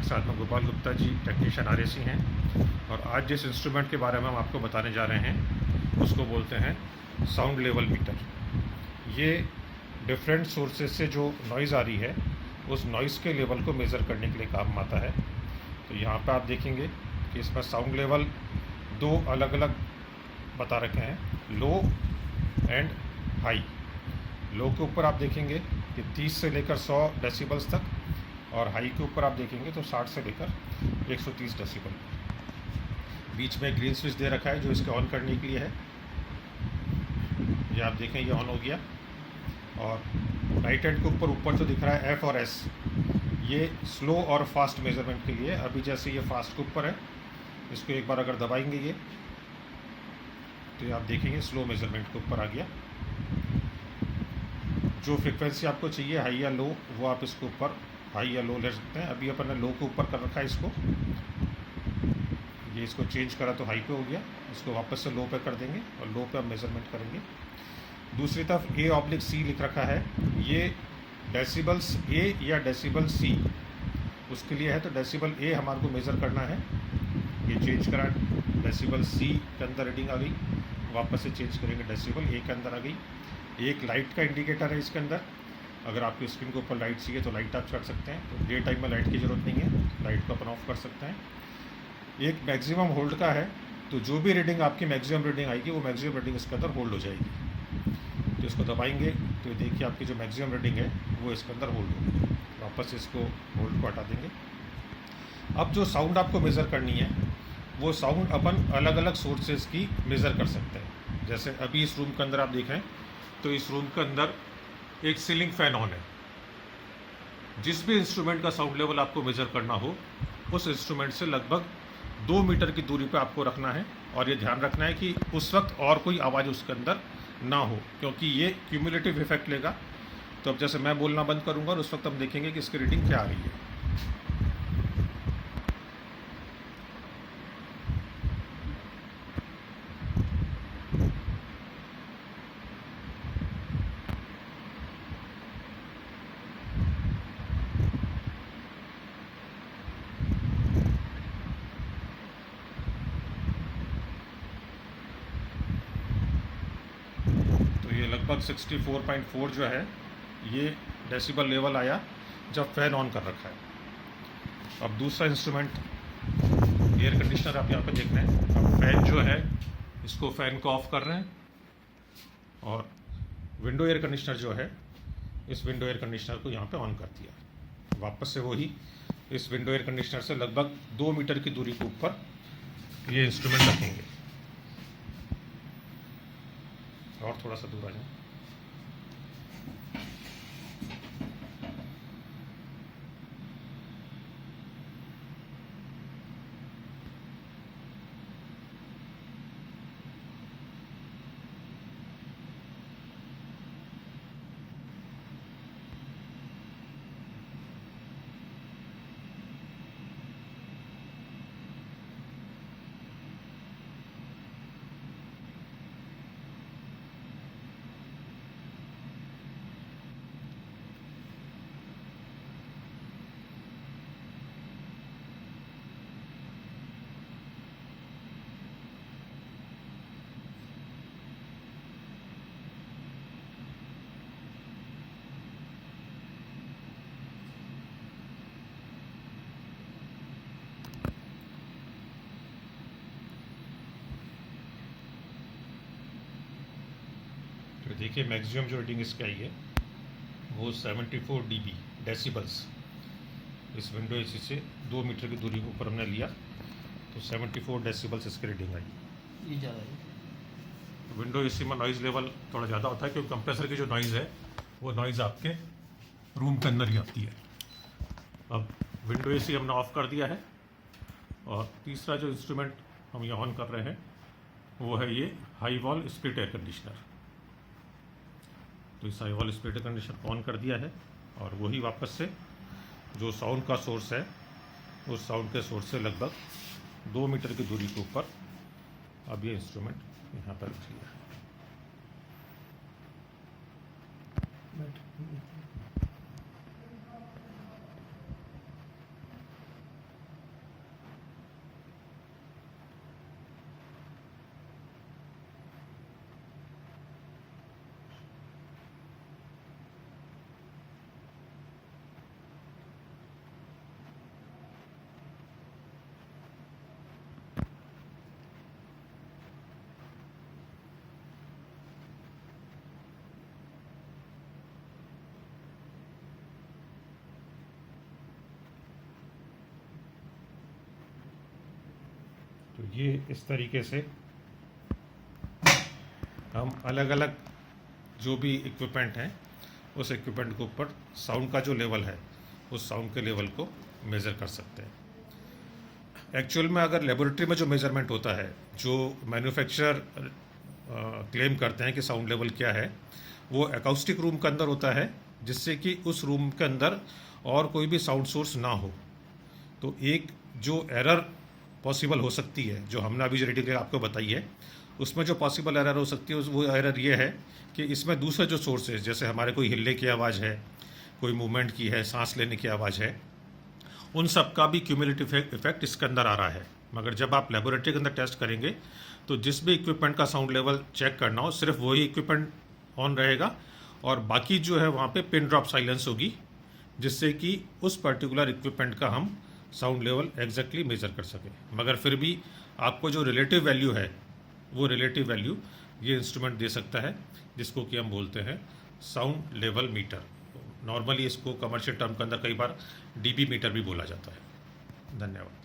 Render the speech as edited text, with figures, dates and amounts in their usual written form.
मेरे साथ में गोपाल गुप्ता जी टेक्नीशियन RAC हैं। और आज जिस इंस्ट्रूमेंट के बारे में हम आपको बताने जा रहे हैं उसको बोलते हैं साउंड लेवल मीटर। ये डिफरेंट सोर्सेज से जो नॉइज़ आ रही है उस नॉइज़ के लेवल को मेज़र करने के लिए काम आता है। तो यहाँ पर आप देखेंगे कि इसमें साउंड लेवल दो अलग अलग बता रखे हैं, लो एंड हाई। लो के ऊपर आप देखेंगे कि 30 से लेकर 100 डेसिबल्स तक, और हाई के ऊपर आप देखेंगे तो 60 से लेकर 130 डेसिबल। बीच में ग्रीन स्विच दे रखा है जो इसके ऑन करने के लिए है। ये आप देखें, ये ऑन हो गया। और राइट हैंड के ऊपर जो दिख रहा है F और S, ये स्लो और फास्ट मेजरमेंट के लिए। अभी जैसे ये फास्ट के ऊपर है, इसको एक बार अगर दबाएंगे ये, तो ये आप देखेंगे स्लो मेजरमेंट के ऊपर आ गया। जो फ्रिक्वेंसी आपको चाहिए हाई या लो, वो आप इसके ऊपर हाई या लो ले सकते हैं। अभी अपन ने लो के ऊपर कर रखा है इसको, ये इसको चेंज करा तो हाई पे हो गया। इसको वापस से लो पे कर देंगे और लो पे आप मेजरमेंट करेंगे। दूसरी तरफ A/C लिख रखा है, ये डेसिबल्स A या डेसिबल C उसके लिए है। तो डेसिबल A हमारे को मेज़र करना है, ये चेंज करा, डेसिबल C के अंदर रीडिंग आ गई, वापस से चेंज करेंगे, डेसिबल A के अंदर आ गई। एक लाइट का इंडिकेटर है इसके अंदर, अगर आपकी स्क्रीन के ऊपर लाइट चाहिए तो लाइट आप कर सकते हैं। तो डे टाइम में लाइट की ज़रूरत नहीं है, लाइट को अपन ऑफ कर सकते हैं। एक मैक्सिमम होल्ड का है, तो जो भी रीडिंग आपकी मैक्सिमम रीडिंग आएगी वो मैक्सिमम रीडिंग इसके अंदर होल्ड हो जाएगी। तो इसको दबाएंगे तो देखिए आपकी जो मैक्सिमम रीडिंग है वो इसके अंदर होल्ड होगी। वापस इसको होल्ड को हटा देंगे। अब जो साउंड आपको मेज़र करनी है वो साउंड अपन अलग अलग सोर्सेज की मेज़र कर सकते हैं। जैसे अभी इस रूम के अंदर आप देखें तो इस रूम के अंदर एक सीलिंग फैन ऑन है। जिस भी इंस्ट्रूमेंट का साउंड लेवल आपको मेज़र करना हो, उस इंस्ट्रूमेंट से लगभग 2 मीटर की दूरी पर आपको रखना है। और ये ध्यान रखना है कि उस वक्त और कोई आवाज़ उसके अंदर ना हो, क्योंकि ये क्यूमुलेटिव इफेक्ट लेगा। तो अब जैसे मैं बोलना बंद करूँगा और उस वक्त हम देखेंगे कि इसकी रीडिंग क्या आ रही है। ये लगभग 64.4 जो है ये डेसिबल लेवल आया जब फ़ैन ऑन कर रखा है। अब दूसरा इंस्ट्रूमेंट एयर कंडीशनर आप यहाँ पे देख रहे हैं। अब फ़ैन जो है इसको फ़ैन को ऑफ कर रहे हैं, और विंडो एयर कंडीशनर जो है इस विंडो एयर कंडीशनर को यहाँ पे ऑन कर दिया। वापस से वही इस विंडो एयर कंडीशनर से लगभग 2 मीटर की दूरी के ऊपर ये इंस्ट्रूमेंट रखेंगे। और थोड़ा सा दूर आ जाए। तो देखिए मैक्सिमम जो रीडिंग इसकी आई है वो 74 dB डेसिबल्स। इस विंडो AC से 2 मीटर की दूरी के ऊपर हमने लिया तो 74 डेसिबल्स इसकी रीडिंग आई। ये ज़्यादा है। विंडो AC में नॉइज़ लेवल थोड़ा ज़्यादा होता है, क्योंकि कंप्रेसर की जो नॉइज़ है वो नॉइज़ आपके रूम के अंदर ही आती है। अब विंडो AC हमने ऑफ़ कर दिया है। और तीसरा जो इंस्ट्रूमेंट हम ये ऑन कर रहे हैं वो है ये high wall split air conditioner. तो इस high wall split air conditioner को ऑन कर दिया है, और वही वापस से जो साउंड का सोर्स है उस साउंड के सोर्स से लगभग 2 मीटर की दूरी के ऊपर अब ये इंस्ट्रूमेंट यहाँ पर रख लिया है। ये इस तरीके से हम अलग अलग जो भी इक्विपमेंट हैं उस इक्विपमेंट के ऊपर साउंड का जो लेवल है उस साउंड के लेवल को मेज़र कर सकते हैं। एक्चुअल में अगर लेबोरेटरी में जो मेज़रमेंट होता है, जो मैन्युफैक्चरर क्लेम करते हैं कि साउंड लेवल क्या है, वो अकाउस्टिक रूम के अंदर होता है, जिससे कि उस रूम के अंदर और कोई भी साउंड सोर्स ना हो। तो एक जो एरर पॉसिबल हो सकती है, जो हमने अभी जो रीडिंग आपको बताई है, उसमें जो पॉसिबल एरर हो सकती है वो एरर ये है कि इसमें दूसरे जो सोर्सेज, जैसे हमारे कोई हिलने की आवाज़ है, कोई मूवमेंट की है, सांस लेने की आवाज़ है, उन सब का भी क्यूमुलेटिव इफेक्ट इसके अंदर आ रहा है। मगर जब आप लेबोरेटरी के अंदर टेस्ट करेंगे तो जिस भी इक्विपमेंट का साउंड लेवल चेक करना हो, सिर्फ वही इक्विपमेंट ऑन रहेगा और बाकी जो है वहाँ पे पिन ड्रॉप साइलेंस होगी, जिससे कि उस पर्टिकुलर इक्विपमेंट का हम साउंड लेवल एग्जैक्टली मेजर कर सकें। मगर फिर भी आपको जो रिलेटिव वैल्यू है वो रिलेटिव वैल्यू ये इंस्ट्रूमेंट दे सकता है, जिसको कि हम बोलते हैं साउंड लेवल मीटर। नॉर्मली इसको कमर्शियल टर्म के अंदर कई बार डीबी मीटर भी बोला जाता है। धन्यवाद।